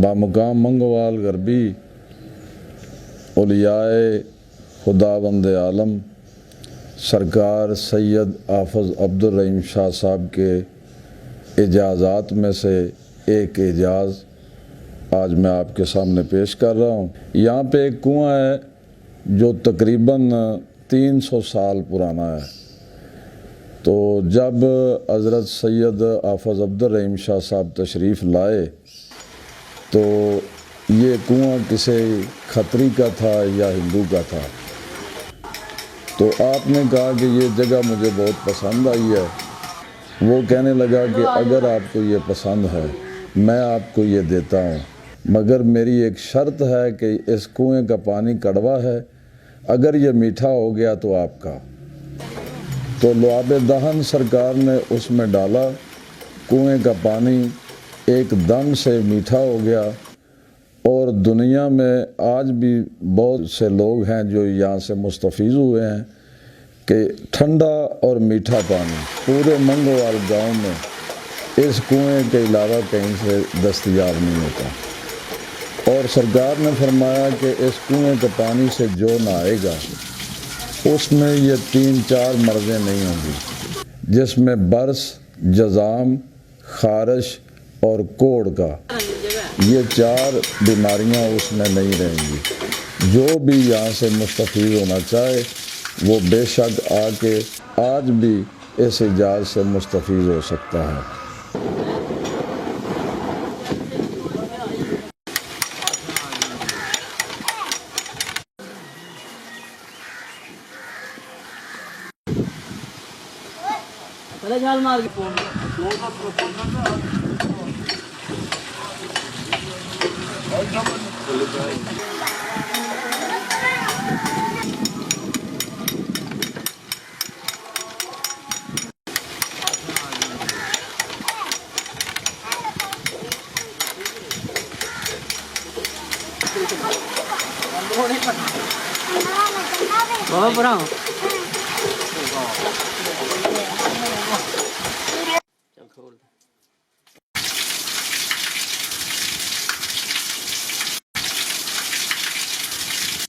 बामुकाम मंगोवाल गरबी औलियाए खुदावंद आलम सरकार सैयद हाफ़िज़ अब्दुल रहीम शाह साहब के एजाज़ात में से एक एजाज़ आज मैं आपके सामने पेश कर रहा हूँ। यहाँ पे एक कुआं है जो तकरीबन 300 साल पुराना है। तो जब हज़रत सैयद हाफ़िज़ अब्दुल रहीम शाह साहब तशरीफ़ लाए तो ये कुआं किसी खत्री का था या हिंदू का था। तो आपने कहा कि ये जगह मुझे बहुत पसंद आई है। वो कहने लगा कि अगर आपको ये पसंद है मैं आपको ये देता हूँ, मगर मेरी एक शर्त है कि इस कुएं का पानी कड़वा है, अगर ये मीठा हो गया तो आपका। तो लुआब दहन सरकार ने उसमें डाला, कुएं का पानी एकदम से मीठा हो गया। और दुनिया में आज भी बहुत से लोग हैं जो यहाँ से मुस्तफ़ीज़ हुए हैं कि ठंडा और मीठा पानी पूरे मंगोवाल गांव में इस कुएं के अलावा कहीं से दस्तयाब नहीं होता। और सरकार ने फरमाया कि इस कुएं के पानी से जो नहाएगा उसमें ये 3-4 मर्ज़ें नहीं होंगी, जिसमें बरस, जज़ाम, खारिश और कोढ़ का ये 4 बीमारियां उसमें नहीं रहेंगी। जो भी यहाँ से मुस्तफ़ीज़ होना चाहे वो बेशक आके आज भी इस इजाज़ से मुस्तफ़ीज़ हो सकता है। बाबा पढ़ाओ चल खोल